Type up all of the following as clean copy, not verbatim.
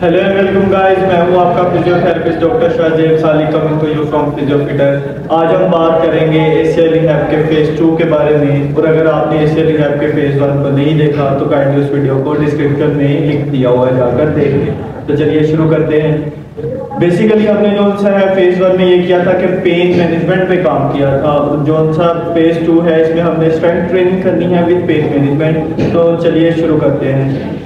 Hello and welcome guys, मैं हूं आपका फिजियोथेरेपिस्ट डॉक्टर शाहजेब साली कमिंग टू यू फ्रॉम फिजियोफिटर। आज हम बात करेंगे एशियल रिहैब के फेज 2 के बारे में। और अगर आपने एशियल रिहैब के फेज 1 को नहीं देखा तो काइंडली उस वीडियो को डिस्क्रिप्शन में लिंक दिया हुआ है, जाकर देख लें। तो चलिए शुरू करते हैं। बेसिकली हमने जो सा है फेज 1 में ये किया था कि पेन मैनेजमेंट पे काम किया था। जो सा फेज 2 है इसमें हमने स्ट्रेंथ ट्रेनिंग करनी है विद पेन मैनेजमेंट। तो चलिए शुरू करते हैं।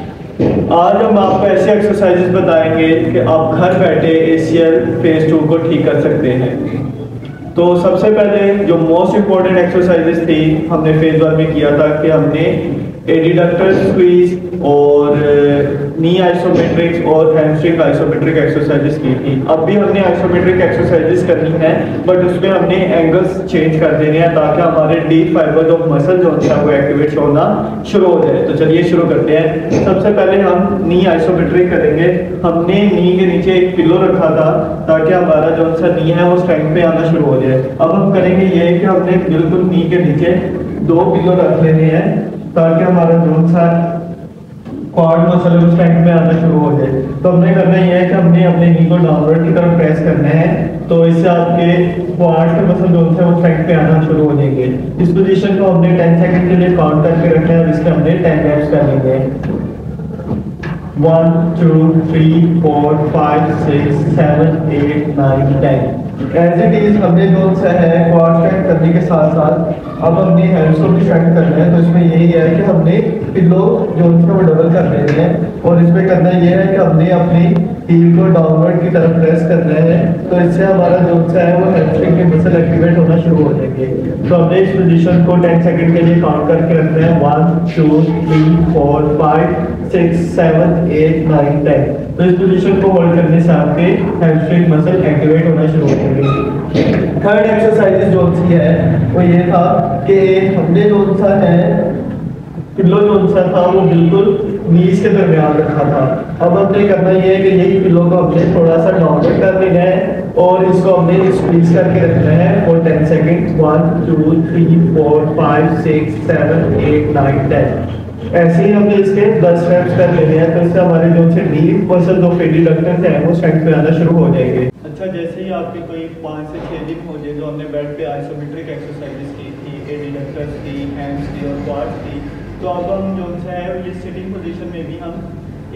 आज हम आपको ऐसे एक्सरसाइजेस बताएंगे कि आप घर बैठे एशियल फेज 2 को ठीक कर सकते हैं। तो सबसे पहले जो मोस्ट इम्पोर्टेंट एक्सरसाइजेस थी हमने फेज 1 में किया था कि हमने एडिडक्टर स्क्वीज और नी आइसोमेट्रिक्स और हैमस्ट्रिंग आइसोमेट्रिक एक्सरसाइजेस की थी। अब भी हमने आइसोमेट्रिक एक्सरसाइजेस करनी है, बट उसमें हमने एंगल्स चेंज कर देने हैं ताकि हमारे डीप फाइबर ऑफ मसल जो होता है वो एक्टिवेट होना शुरू हो जाए। तो चलिए शुरू करते हैं। सबसे पहले हम नी आइसोमेट्रिक करेंगे। हमने नी के नीचे एक पिलो रखा था ताकि हमारा जो सा नी है वो स्ट्रेंथ पे आना शुरू हो जाए। अब हम करेंगे ये कि हमने बिल्कुल नी के नीचे 2 पिलो रख लेने हैं ताकि हमारा जो सा क्वाड मसल उस स्ट्रेंथ में आना शुरू हो जाए। तो हमने करना ये है कि हमने अपने नी को डाउनवर्ड की तरफ प्रेस करना है, तो इससे आपके क्वाड के मसल जो है वो स्ट्रेंथ पे आना शुरू हो जाएंगे। इस पोजीशन को हमने 10 सेकंड के लिए काउंट करके रखना है और इसके हमने 10 रेप्स कर लेंगे। 1 2 3 4 5 6 7 8 9 10। एज इट इज हमने जो सा है क्वाड स्ट्रेंथ करने के साथ साथ अब हमने हैंड्स को भी स्ट्रेंथ करना है। तो इसमें यही है कि हमने पिलो जो है वो डबल कर लेने हैं और इसमें करना ये है कि हमने अपनी हील को डाउनवर्ड की तरफ प्रेस करना है। तो इससे हमारा जो सा है वो हैमस्ट्रिंग के मसल एक्टिवेट होना शुरू हो जाएंगे। तो हमने इस पोजीशन को 10 सेकंड के लिए काउंट करके रखना है। 1 2 3 4 5 6 7 8 9 10। तो इस पोजीशन को होल्ड करने से आपके हैमस्ट्रिंग मसल एक्टिवेट होना शुरू हो जाएंगे। थर्ड एक्सरसाइज जो सी है वो ये था कि हमने जो सा है पिलो जो सा था वो बिल्कुल नीज के दरमियान रखा था। अब हमने करना ये है कि यही पिलो को हमने थोड़ा सा डाउनवर्ड कर लेना है और इसको हमने स्क्वीज करके रखना है फॉर 10 सेकंड। 1 2 3 4 5 6 7 8 9 10। ऐसे ही हमने इसके 10 रेप्स कर लेने हैं। तो इससे हमारे जो से डीप मसल जो एडिडक्टर्स हैं वो स्ट्रेंथ पे आना शुरू हो जाएंगे। अच्छा, जैसे ही आपके कोई 5 से 6 दिन हो जाए, जो हमने बेड पे आइसोमेट्रिक एक्सरसाइजेस की थी, एडिडक्टर्स की, हैम्स की और क्वाड्स की, तो अब हम जो है ये सिटिंग पोजीशन में भी हम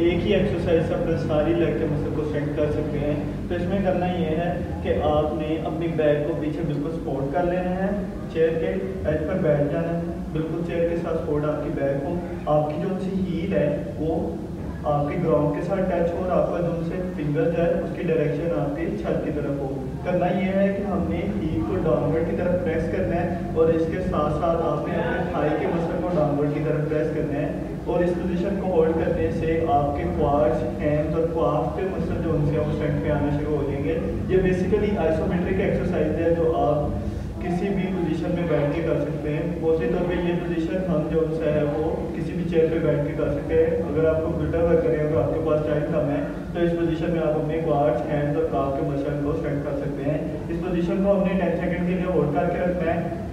एक ही एक्सरसाइज से अपने सारी लेग के मसल को स्ट्रेंथ कर सकते हैं। तो इसमें करना ये है कि आपने अपनी बैक को पीछे बिल्कुल सपोर्ट कर लेना है, चेयर के एज पर बैठ जाना है, बिल्कुल चेयर के साथ सपोर्ट आपकी बैक हो, आपकी जो सी हील है वो आपके ग्राउंड के साथ टच हो और आपका जो से फिंगर्स है उसकी डायरेक्शन आपकी छत की तरफ हो। करना ये है कि हमने हील को डाउनवर्ड की तरफ प्रेस करना है और इसके साथ साथ आपने अपने थाई के मसल को डाउनवर्ड की तरफ प्रेस करना है। और इस पोजीशन को होल्ड करने से आपके क्वाड्स, हैम्स और क्वाफ के मसल जो उनसे वो स्ट्रेंथ पे आना शुरू हो जाएंगे। ये बेसिकली आइसोमेट्रिक एक्सरसाइज है जो आप किसी भी पोजीशन में बैठ के कर सकते हैं। मोस्टली तौर पे ये पोजीशन हम जो है वो किसी भी चेयर पे बैठ के कर सकते हैं। अगर आपको उल्टा वर्क करें तो आपके पास टाइम कम है तो इस पोजीशन में आप अपने क्वाड्स, हैंड्स और काफ के मसल को स्ट्रेंथ कर सकते हैं। इस पोजीशन को हमने 10 सेकंड के लिए होल्ड करके रखना है।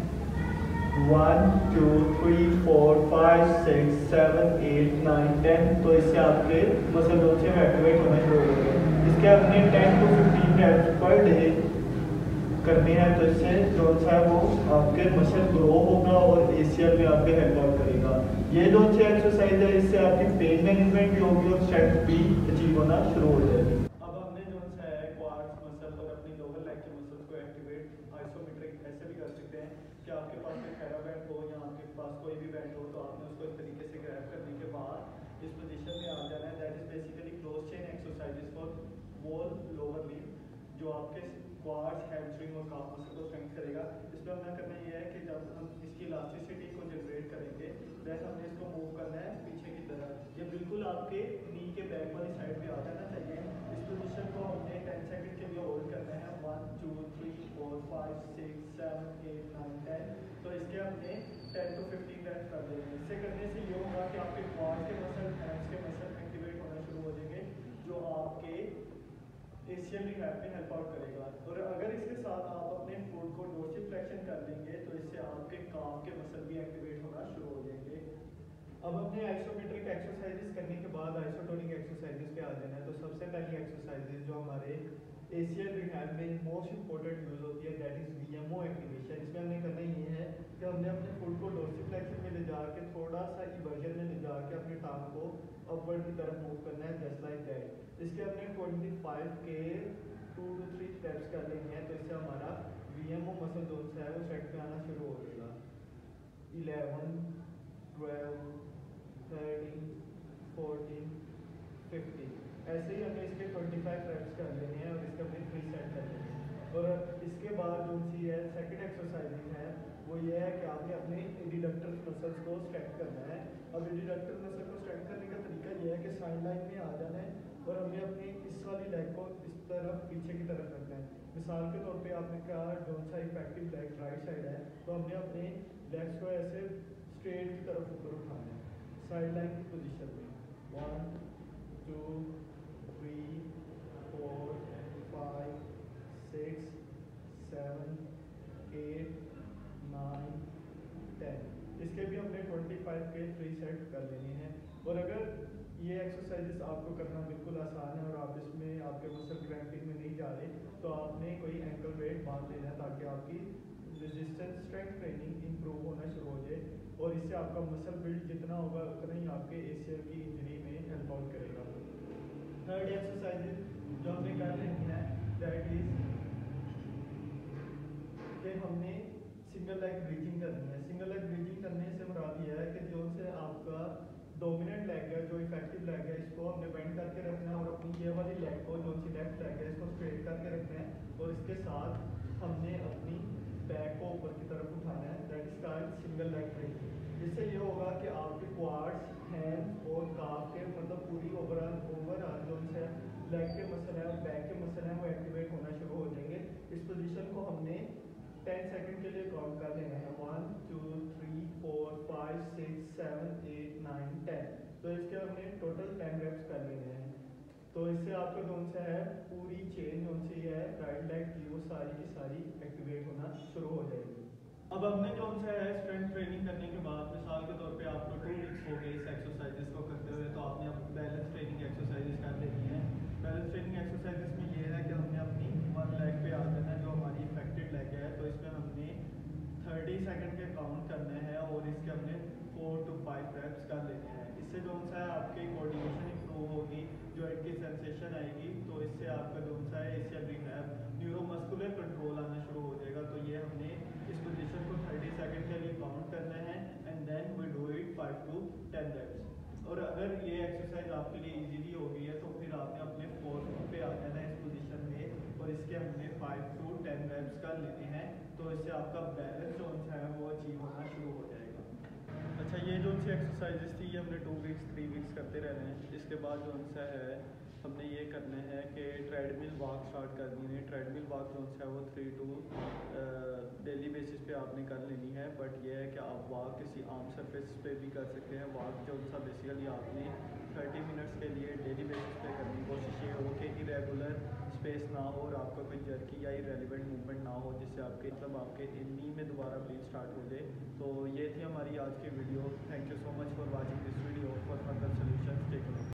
1 2 3 4 5 6 7 8 9 10। तो इससे आपके मसल जो से एक्टिवेट होना शुरू हो गए। इसके अपने 10 to 15 रेप्स पर डे करनी है। तो इससे जो है वो आपके मसल ग्रो होगा और एसीएल में आपके हेल्प आउट करेगा। ये जो एक्सरसाइज है इससे आपकी पेन मैनेजमेंट भी होगी और स्ट्रेंथ भी अचीव होना शुरू हो जाएगी। अब हमने जो है क्वाड्स मसल और अपनी लोअर लेग के मसल्स को एक्टिवेट आइसोमेट्रिक ऐसे भी कर सकते हैं कि आपके पास कोई खैरा बैंड हो या आपके पास कोई भी बैंड हो तो आपने उसको इस तरीके से ग्रैब करने के बाद इस पोजीशन में आ जाना है। That is basically close chain exercises for wall lower limb जो आपके क्वाड्स, हैमस्ट्रिंग और काफ मसल को स्ट्रेंथ करेगा। इसमें हमें करना ये है कि जब हम इसकी इलास्टिसिटी को जनरेट करेंगे देन हमने इसको मूव करना है पीछे की तरफ। ये बिल्कुल आपके नी के बैक वाली साइड पे आ जाना चाहिए। इस पोजीशन को हमने 10 सेकंड के लिए होल्ड करना है। 1 2 3 4 5 6 7 8 9 10। तो इसके हमने 10 to 15 रेप्स कर देंगे। इससे करने से ये होगा कि आपके क्वाड के मसल, हैम्स के मसल एक्टिवेट होना शुरू हो जाएंगे जो आपके एशियल रिहैब में हेल्प आउट करेगा। और अगर इसके साथ आप अपने फुट को डोर्सिफ्लेक्शन कर लेंगे तो इससे आपके काफ के मसल भी एक्टिवेट होना शुरू हो जाएंगे। अब अपने आइसोमेट्रिक एक्सरसाइजेस करने के बाद आइसोटोनिक एक्सरसाइजेस पे आ जाना है। तो सबसे एक्सरसाइजेज जो हमारे एशियन रिहैब में मोस्ट इंपॉर्टेंट यूज होती है, दैट इज वीएमओ एक्टिवेशन। इसमें हमने करना ये है कि हमने अपने फुट को डोर्सिफ्लेक्शन में ले जाके थोड़ा सा इवर्जन में ले जाके अपने टांग को अपवर्ड की तरफ मूव करना है, जस्ट लाइक दैट। इसके हमने 25 के 2 to 3 स्टेप्स कर लेंगे हैं, तो इससे हमारा वीएमओ मसल जोन है वो सेट पे आना शुरू हो जाएगा। 11, 12, 13, 14, 15 ऐसे ही हमें इसके 25 रेप्स कर लेने हैं और इसके हमने 3 सेट कर लेने हैं। और इसके बाद जो सी है सेकंड एक्सरसाइजिंग है वो ये है कि आपने अपने एडिडक्टर मसल्स को स्ट्रेच करना है। अब एडिडक्टर मसल को स्ट्रेच करने का तरीका ये है कि साइड लाइन में आ जाना है और हमने अपनी इस वाली लेग को इस तरफ पीछे की तरफ रखना है। मिसाल के तौर पे आपने कहा जोन सा इफेक्टिव लेग राइट साइड है, तो हमने अपने लेग्स को ऐसे स्ट्रेट की तरफ ऊपर उठाना है साइड लाइन की पोजीशन में। 1 2 3 4 5 6 7 8 9 10 इसके भी हमने 25 के 3 सेट कर लेने हैं। और अगर ये एक्सरसाइजेस आपको करना बिल्कुल आसान है और आप इसमें आपके मसल क्रैम्पिंग में नहीं जा रहे, तो आपने कोई एंकल वेट बांध लेना है ताकि आपकी रेजिस्टेंस स्ट्रेंथ ट्रेनिंग इंप्रूव होना शुरू हो जाए और इससे आपका मसल बिल्ड जितना होगा उतना ही आपके एसीएल की इंजरी में हेल्प आउट करेगा। थर्ड एक्सरसाइज जो हमने कर लेनी है दैट इज कि हमने सिंगल लेग ब्रीथिंग करनी है। सिंगल लेग ब्रीथिंग करने से मुराद ये है कि जो से आपका डोमिनेंट लेग है, जो इफेक्टिव लेग है, इसको हमने बेंड करके रखना है और अपनी ये वाली लेग को जो सी लेफ्ट लेग है इसको स्ट्रेट करके रखना है और इसके साथ हमने अपनी बैक को ऊपर की तरफ उठाना है, that is called single leg breathing. इससे ये होगा कि आपके क्वाड्स, हैंड्स और काफ के मतलब पूरी ओवरऑल जो से लेग के मसल है और बैक के मसल है वो एक्टिवेट होना शुरू हो जाएंगे। इस पोजीशन को हमने 10 सेकंड के लिए काउंट कर लेना है। 1 2 3 4 5 6 7 8 9 10 तो इसके हमने टोटल 10 रेप्स कर लेने हैं। तो इससे आपको जोन से है पूरी चेन जोन से है राइट लेग की वो सारी की सारी एक्टिवेट होना शुरू हो जाएगी। अब हमने जोन से है स्ट्रेंथ ट्रेनिंग करने के बाद मिसाल के तौर पे आपको 2 वीक्स हो गए इस एक्सरसाइजेस को करते हुए, तो आपने अब बैलेंस ट्रेनिंग एक्सरसाइजेस कर लेनी है। बैलेंस ट्रेनिंग एक्सरसाइजेस में ये है कि हमने अपनी वन लेग पे आ जाना है जो हमारी इफेक्टेड लेग है, तो इसमें हमने 30 सेकंड के काउंट करने हैं और इसके हमने 4 to 5 रेप्स कर लेने हैं। इससे जो सा है आपकी कोऑर्डिनेशन इंप्रूव होगी, जॉइंट की सेंसेशन आएगी, तो इससे आपका जो सा है एशियन रिहैब न्यूरोमस्कुलर कंट्रोल आना शुरू हो जाएगा। तो ये हमने इस पोजीशन को 30 सेकंड के लिए काउंट करना है and then we do it 5 to 10 reps. और अगर ये एक्सरसाइज आपके लिए इजीली हो गई है तो फिर आपने अपने 4 पे आ जाना है इस पोजीशन में और इसके हमने 5 to 10 रेप्स कर लेने हैं, तो इससे आपका बैलेंस जोन है वो अचीव होना शुरू हो जाएगा। अच्छा, ये जो सी एक्सरसाइजेस थी ये हमने 2 वीक्स 3 वीक्स करते रहने हैं। इसके बाद जो सा है हमने ये करना है कि ट्रेडमिल वॉक स्टार्ट करनी है। ट्रेडमिल वॉक जो है वो 3 to डेली बेसिस पे आपने कर लेनी है, बट ये है कि आप वॉक किसी आम सरफेस पे भी कर सकते हैं। वॉक जो सा बेसिकली आपने 30 मिनट्स के लिए डेली बेसिस पे करनी है। कोशिश ये हो कि इरेगुलर स्पेस ना हो और आपका कोई जर्की या इरेलीवेंट मूवमेंट ना हो जिससे आपके मतलब आपके नी में दोबारा ब्लीड स्टार्ट हो जाए। तो ये थी हमारी आज की video. Thank you so much for watching this video. For further solutions take care.